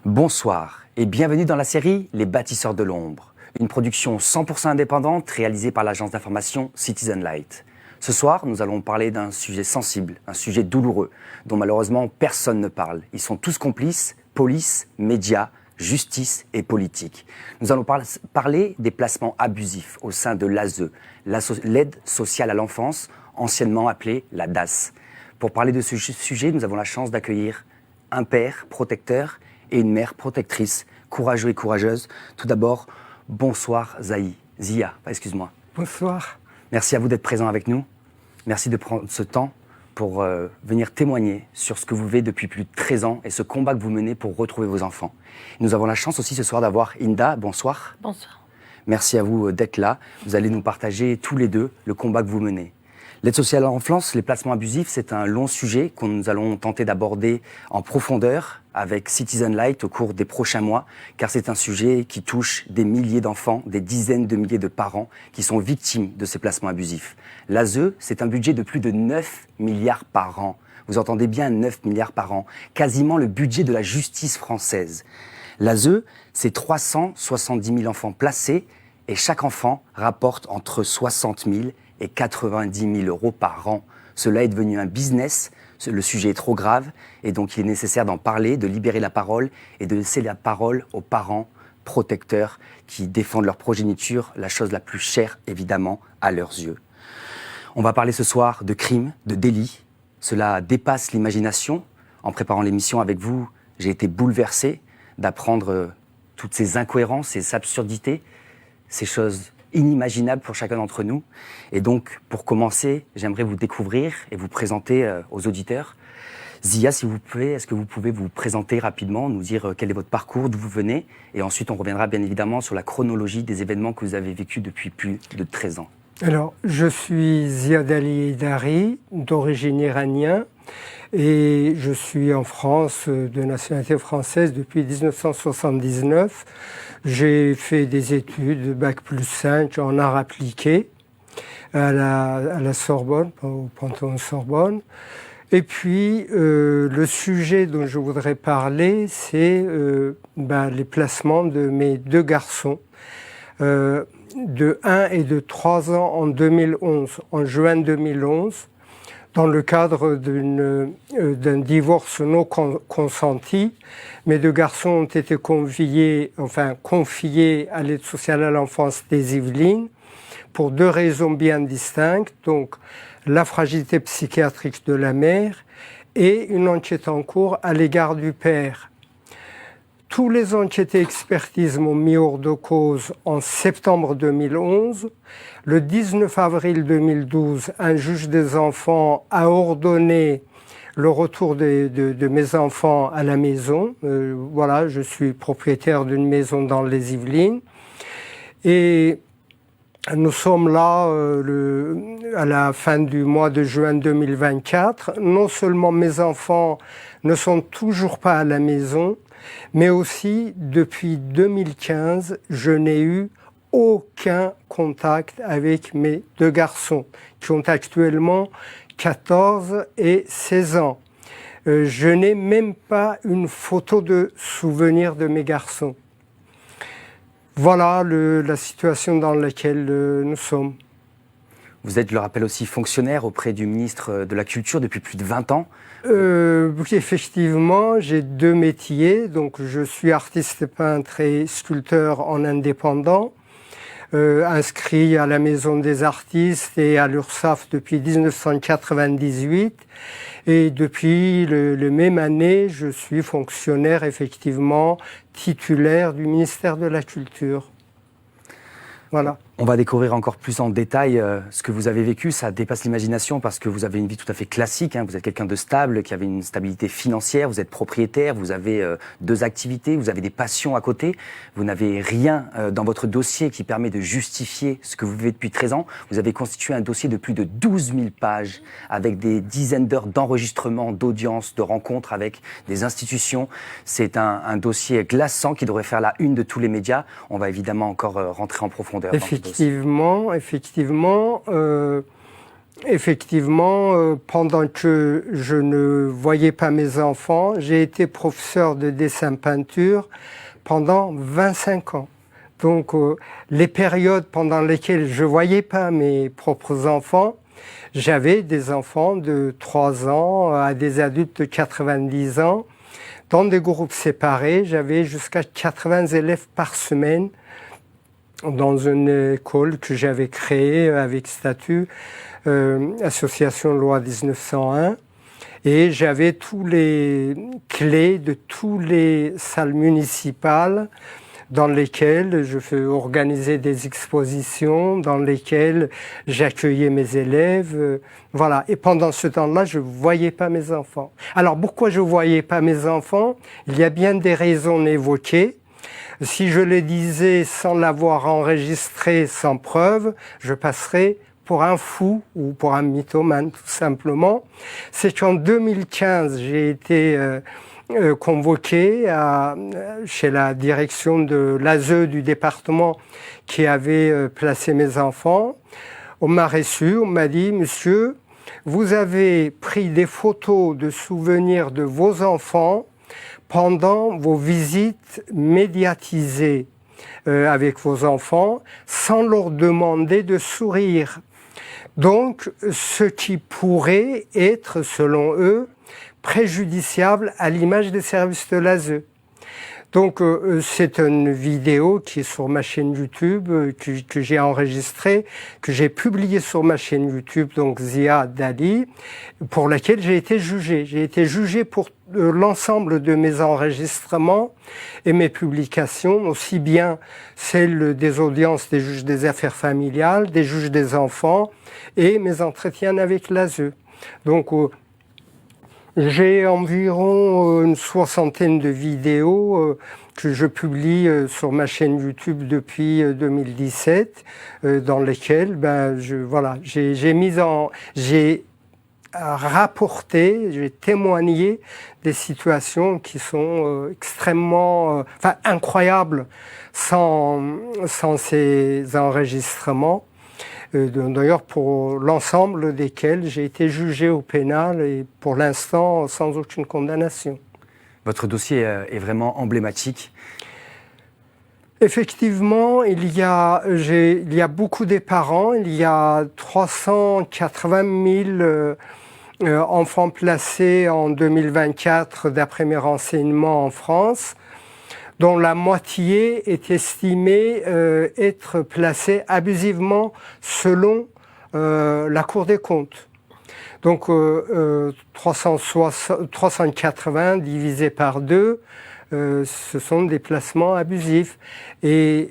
Bonsoir et bienvenue dans la série Les Bâtisseurs de l'Ombre, une production 100% indépendante réalisée par l'agence d'information Citizen Light. Ce soir, nous allons parler d'un sujet sensible, un sujet douloureux, dont malheureusement personne ne parle. Ils sont tous complices, police, médias, justice et politique. Nous allons parler des placements abusifs au sein de l'ASE, l'aide sociale à l'enfance, anciennement appelée la DAS. Pour parler de ce sujet, nous avons la chance d'accueillir un père protecteur et une mère protectrice, courageux et courageuse. Tout d'abord, bonsoir Zia, excuse-moi. Bonsoir. Merci à vous d'être présent avec nous. Merci de prendre ce temps pour venir témoigner sur ce que vous vivez depuis plus de 13 ans et ce combat que vous menez pour retrouver vos enfants. Nous avons la chance aussi ce soir d'avoir Inda. Bonsoir. Bonsoir. Merci à vous d'être là. Vous allez nous partager tous les deux le combat que vous menez. L'aide sociale à l'enfance, les placements abusifs, c'est un long sujet que nous allons tenter d'aborder en profondeur avec Citizen Light au cours des prochains mois, car c'est un sujet qui touche des milliers d'enfants, des dizaines de milliers de parents qui sont victimes de ces placements abusifs. L'ASE, c'est un budget de plus de 9 milliards par an. Vous entendez bien, 9 milliards par an, quasiment le budget de la justice française. L'ASE, c'est 370 000 enfants placés et chaque enfant rapporte entre 60 000 et 90 000 euros par an. Cela est devenu un business, le sujet est trop grave et donc il est nécessaire d'en parler, de libérer la parole et de laisser la parole aux parents protecteurs qui défendent leur progéniture, la chose la plus chère évidemment à leurs yeux. On va parler ce soir de crimes, de délits. Cela dépasse l'imagination. En préparant l'émission avec vous, j'ai été bouleversé d'apprendre toutes ces incohérences, ces absurdités, ces choses inimaginable pour chacun d'entre nous. Et donc, pour commencer, j'aimerais vous découvrir et vous présenter aux auditeurs. Zia, s'il vous plaît, est-ce que vous pouvez vous présenter rapidement, nous dire quel est votre parcours, d'où vous venez, et ensuite on reviendra bien évidemment sur la chronologie des événements que vous avez vécus depuis plus de 13 ans. Alors, je suis Ziad Ali Dari, d'origine iranienne, et je suis en France, de nationalité française, depuis 1979. J'ai fait des études, Bac+5 en art appliqué, à la Sorbonne, au Panthéon-Sorbonne. Et puis, le sujet dont je voudrais parler, c'est les placements de mes deux garçons, de 1 et de 3 ans en 2011, en juin 2011, dans le cadre d'un divorce non consenti. Mes deux garçons ont été confiés à l'aide sociale à l'enfance des Yvelines pour deux raisons bien distinctes. Donc, la fragilité psychiatrique de la mère et une enquête en cours à l'égard du père. Tous les enquêtes et expertises m'ont mis hors de cause en septembre 2011. Le 19 avril 2012, un juge des enfants a ordonné le retour de mes enfants à la maison. Voilà, je suis propriétaire d'une maison dans les Yvelines. Et nous sommes là à la fin du mois de juin 2024. Non seulement mes enfants ne sont toujours pas à la maison, mais aussi, depuis 2015, je n'ai eu aucun contact avec mes deux garçons, qui ont actuellement 14 et 16 ans. Je n'ai même pas une photo de souvenir de mes garçons. Voilà la situation dans laquelle nous sommes. Vous êtes, je le rappelle aussi, fonctionnaire auprès du ministre de la Culture depuis plus de 20 ans. Oui, effectivement, j'ai deux métiers. Donc, je suis artiste peintre et sculpteur en indépendant, inscrit à la Maison des artistes et à l'URSSAF depuis 1998. Et depuis la même année, je suis fonctionnaire, effectivement, titulaire du ministère de la Culture. Voilà. On va découvrir encore plus en détail ce que vous avez vécu. Ça dépasse l'imagination parce que vous avez une vie tout à fait classique. Vous êtes quelqu'un de stable, qui avait une stabilité financière. Vous êtes propriétaire, vous avez deux activités, vous avez des passions à côté. Vous n'avez rien dans votre dossier qui permet de justifier ce que vous vivez depuis 13 ans. Vous avez constitué un dossier de plus de 12 000 pages avec des dizaines d'heures d'enregistrement, d'audience, de rencontres avec des institutions. C'est un dossier glaçant qui devrait faire la une de tous les médias. On va évidemment encore rentrer en profondeur. Effectivement, Effectivement, pendant que je ne voyais pas mes enfants, j'ai été professeur de dessin-peinture pendant 25 ans. Donc, les périodes pendant lesquelles je ne voyais pas mes propres enfants, j'avais des enfants de 3 ans à des adultes de 90 ans. Dans des groupes séparés, j'avais jusqu'à 80 élèves par semaine dans une école que j'avais créée avec statut, Association Loi 1901. Et j'avais tous les clés de toutes les salles municipales dans lesquelles je organisais des expositions, dans lesquelles j'accueillais mes élèves. Voilà. Et pendant ce temps-là, je ne voyais pas mes enfants. Alors, pourquoi je ne voyais pas mes enfants? Il y a bien des raisons évoquées. Si je les disais sans l'avoir enregistré, sans preuve, je passerais pour un fou ou pour un mythomane, tout simplement. C'est qu'en 2015, j'ai été convoqué chez la direction de l'ASE du département qui avait placé mes enfants. On m'a reçu, on m'a dit « Monsieur, vous avez pris des photos de souvenirs de vos enfants pendant vos visites médiatisées avec vos enfants sans leur demander de sourire. Donc, ce qui pourrait être, selon eux, préjudiciable à l'image des services de l'ASE. » Donc, c'est une vidéo qui est sur ma chaîne YouTube, que j'ai enregistrée, que j'ai publiée sur ma chaîne YouTube, donc Ziad Ali, pour laquelle j'ai été jugé. J'ai été jugé pour l'ensemble de mes enregistrements et mes publications, aussi bien celles des audiences des juges des affaires familiales, des juges des enfants et mes entretiens avec l'ASE. Donc, j'ai environ une 60aine de vidéos que je publie sur ma chaîne YouTube depuis 2017, dans lesquelles j'ai rapporté, j'ai témoigné des situations qui sont extrêmement, incroyables sans ces enregistrements. D'ailleurs pour l'ensemble desquels j'ai été jugé au pénal et pour l'instant sans aucune condamnation. Votre dossier est vraiment emblématique. Effectivement, il y a beaucoup de parents, il y a 380 000 enfants placés en 2024 d'après mes renseignements en France, dont la moitié est estimée être placée abusivement selon la Cour des comptes. Donc 380 divisé par 2, ce sont des placements abusifs. Et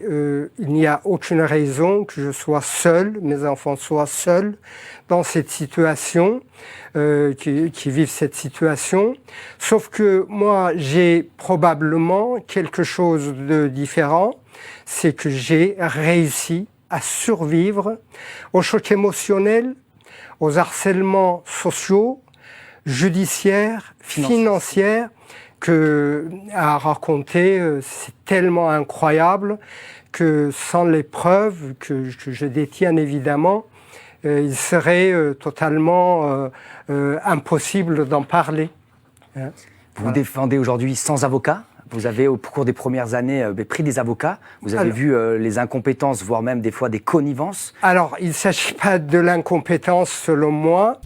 il n'y a aucune raison que je sois seul, mes enfants soient seuls dans cette situation, qui vivent cette situation. Sauf que moi, j'ai probablement quelque chose de différent, c'est que j'ai réussi à survivre au choc émotionnel, aux harcèlements sociaux, judiciaires, financiers, que à raconter, c'est tellement incroyable que sans les preuves que je détiens évidemment, il serait totalement impossible d'en parler. Vous vous défendez aujourd'hui sans avocat. Vous avez, au cours des premières années, pris des avocats. Vous avez vu les incompétences, voire même des fois des connivences. Alors, il ne s'agit pas de l'incompétence selon moi.